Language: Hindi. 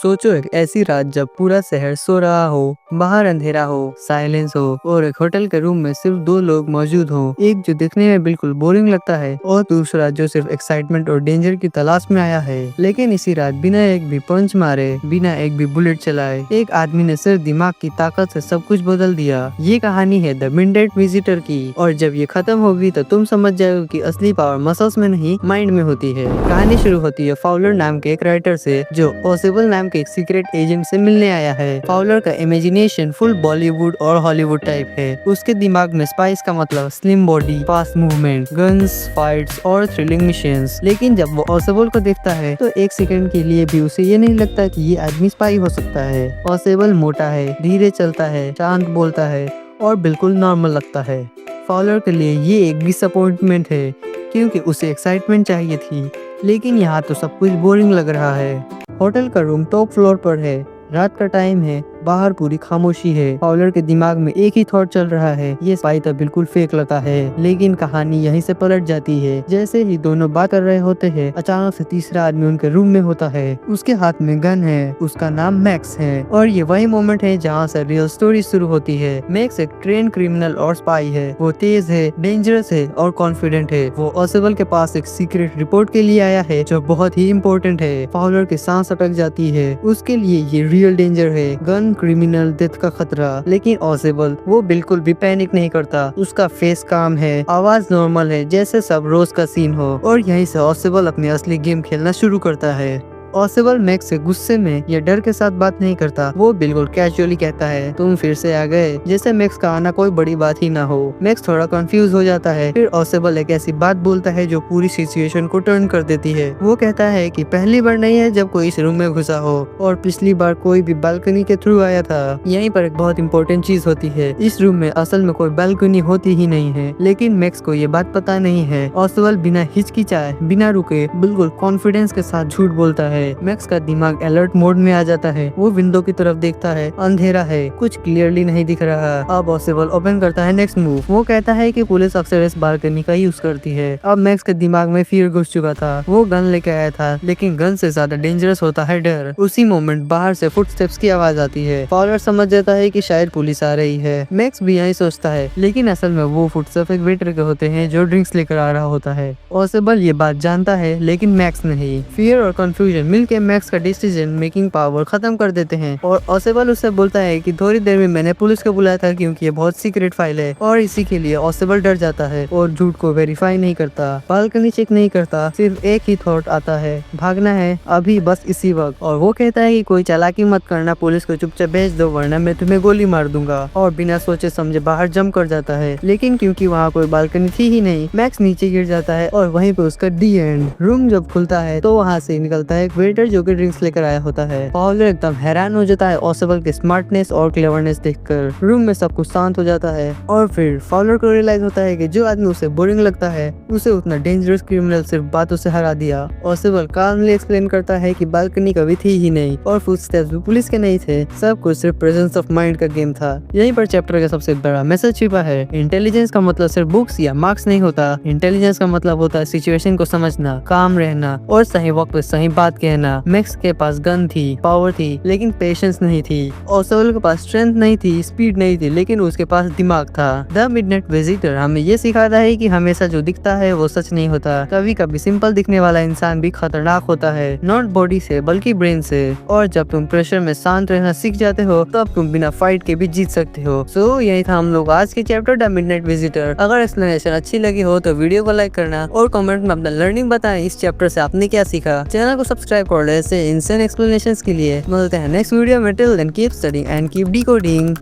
सोचो एक ऐसी रात जब पूरा शहर सो रहा हो, बाहर अंधेरा हो, साइलेंस हो और एक होटल के रूम में सिर्फ दो लोग मौजूद हो। एक जो दिखने में बिल्कुल बोरिंग लगता है और दूसरा जो सिर्फ एक्साइटमेंट और डेंजर की तलाश में आया है। लेकिन इसी रात बिना एक भी पंच मारे, बिना एक भी बुलेट चलाए, एक आदमी ने सिर्फ दिमाग की ताकत से सब कुछ बदल दिया। ये कहानी है द मिडनाइट विजिटर की, और जब ये खत्म होगी तो तुम समझ जाओगे कि असली पावर मसल्स में नहीं, माइंड में होती है। कहानी शुरू होती है फाउलर नाम के एक राइटर से, जो पॉसिबल नाम के एक सीक्रेट एजेंट से मिलने आया है। फाउलर का इमेजिनेशन फुल बॉलीवुड और हॉलीवुड टाइप है। उसके दिमाग में स्पाइस का मतलब slim body, fast movement, guns, fights और थ्रिलिंग मिशंस। लेकिन जब वो पॉसिबल को देखता है तो एक सेकंड के लिए भी उसे ये नहीं लगता कि ये आदमी स्पाई हो सकता है। पॉसिबल मोटा है, धीरे चलता है, शांत बोलता है और बिल्कुल नॉर्मल लगता है। फाउलर के लिए ये एक डिसअपॉइंटमेंट है, क्योंकि उसे एक्साइटमेंट चाहिए थी, लेकिन यहाँ तो सब कुछ बोरिंग लग रहा है। होटल का रूम टॉप फ्लोर पर है, रात का टाइम है, बाहर पूरी खामोशी है। फाउलर के दिमाग में एक ही थॉट चल रहा है, ये स्पाई तो बिल्कुल फेक लगता है। लेकिन कहानी यहीं से पलट जाती है। जैसे ही दोनों बात कर रहे होते हैं, अचानक से तीसरा आदमी उनके रूम में होता है। उसके हाथ में गन है, उसका नाम मैक्स है, और ये वही मोमेंट है जहाँ से रियल स्टोरी शुरू होती है। मैक्स एक ट्रेन क्रिमिनल और स्पाई है। वो तेज है, डेंजरस है और कॉन्फिडेंट है। वो पॉसिबल के पास एक सीक्रेट रिपोर्ट के लिए आया है, जो बहुत ही इम्पोर्टेंट है। फाउलर की सांस अटक जाती है। उसके लिए ये रियल डेंजर है, गन, क्रिमिनल, डेथ का खतरा। लेकिन पॉसिबल वो बिल्कुल भी पैनिक नहीं करता। उसका फेस काम है, आवाज नॉर्मल है, जैसे सब रोज का सीन हो। और यहीं से पॉसिबल अपनी असली गेम खेलना शुरू करता है। पॉसिबल मैक्स से गुस्से में या डर के साथ बात नहीं करता। वो बिल्कुल कैजुअली कहता है, तुम फिर से आ गए, जैसे मैक्स का आना कोई बड़ी बात ही ना हो। मैक्स थोड़ा कंफ्यूज हो जाता है। फिर पॉसिबल एक ऐसी बात बोलता है जो पूरी सिचुएशन को टर्न कर देती है। वो कहता है कि पहली बार नहीं है जब कोई इस रूम में घुसा हो, और पिछली बार कोई भी बालकनी के थ्रू आया था। यहीं पर एक बहुत इंपॉर्टेंट चीज होती है, इस रूम में असल में कोई बालकनी होती ही नहीं है। लेकिन मैक्स को ये बात पता नहीं है। पॉसिबल बिना हिचकिचाए, बिना रुके, बिल्कुल कॉन्फिडेंस के साथ झूठ बोलता है। मैक्स का दिमाग अलर्ट मोड में आ जाता है। वो विंडो की तरफ देखता है, अंधेरा है, कुछ क्लियरली नहीं दिख रहा। अब पॉसिबल ओपन करता है नेक्स्ट मूव। वो कहता है कि पुलिस अक्सर इस बालकनी का यूज करती है। अब मैक्स के दिमाग में फियर घुस चुका था। वो गन लेके आया था, लेकिन गन से ज्यादा डेंजरस होता है डर। उसी मोमेंट बाहर से फुटस्टेप्स की आवाज आती है। फाउलर समझ जाता है कि शायद पुलिस आ रही है। मैक्स भी यही सोचता है, लेकिन असल में वो फुटस्टेप्स एक वेटर के होते हैं जो ड्रिंक्स लेकर आ रहा होता है। पॉसिबल ये बात जानता है, लेकिन मैक्स नहीं। फियर और कंफ्यूजन मिलके मैक्स का डिसीजन मेकिंग पावर खत्म कर देते हैं। और पॉसिबल उससे बोलता है कि थोड़ी देर में मैंने पुलिस को बुलाया था, क्योंकि ये बहुत सीक्रेट फाइल है, और इसी के लिए पॉसिबल डर जाता है और झूठ को वेरीफाई नहीं करता, बालकनी चेक नहीं करता। सिर्फ एक ही थॉट आता है, भागना है अभी, बस इसी वक्त। और वो कहता है कि कोई चालाकी मत करना, पुलिस को चुपचाप भेज दो, वरना मैं तुम्हें गोली मार दूंगा। और बिना सोचे समझे बाहर जंप कर जाता है। लेकिन क्योंकि वहाँ कोई बालकनी थी ही नहीं, मैक्स नीचे गिर जाता है, और वहीं पे उसका दी एंड। रूम जब खुलता है तो वहाँ से निकलता है एक वेटर जो कि ड्रिंक्स लेकर आया होता है। फाउलर एकदम हैरान हो जाता है पॉसिबल के स्मार्टनेस और क्लेवरनेस देखकर। रूम में सब कुछ शांत हो जाता है, और फिर फाउलर को रियलाइज होता है कि जो आदमी उसे बोरिंग लगता है, उसे उतना डेंजरस क्रिमिनल सिर्फ बातों से हरा दिया। पॉसिबल कामली एक्सप्लेन करता है कि बालकनी कभी थी ही नहीं, और फुटस्टेप्स भी पुलिस के नहीं थे। सब कुछ सिर्फ प्रेजेंस ऑफ माइंड का गेम था। यहीं पर चैप्टर का सबसे बड़ा मैसेज छिपा है। इंटेलिजेंस का मतलब सिर्फ बुक्स या मार्क्स नहीं होता। इंटेलिजेंस का मतलब होता है सिचुएशन को समझना, काम रहना और सही वक्त पे सही बात कहना। मैक्स के पास गन थी, पावर थी, लेकिन पेशेंस नहीं थी। पॉसिबल के पास स्ट्रेंथ नहीं थी, स्पीड नहीं थी, लेकिन उसके पास दिमाग था। द मिडनाइट विजिटर हमें ये सिखाता है कि हमेशा जो दिखता है वो सच नहीं होता। कभी कभी सिंपल दिखने वाला इंसान भी खतरनाक होता है, नॉट बॉडी से बल्कि ब्रेन से। और जब तुम प्रेशर में शांत रहना सीख जाते हो, तब तुम बिना फाइट के भी जीत सकते हो। सो यही था हम लोग आज के चैप्टर द मिडनाइट विजिटर। अगर एक्सप्लेनेशन अच्छी लगी हो तो वीडियो को लाइक करना और कमेंट में अपना लर्निंग बताएं, इस चैप्टर से आपने क्या सीखा। चैनल को सब्सक्राइब कर ले ऐसे इंसेंट एक्सप्लेनेशंस के लिए। मिलते हैं नेक्स्ट वीडियो में। Till then keep studying and keep decoding.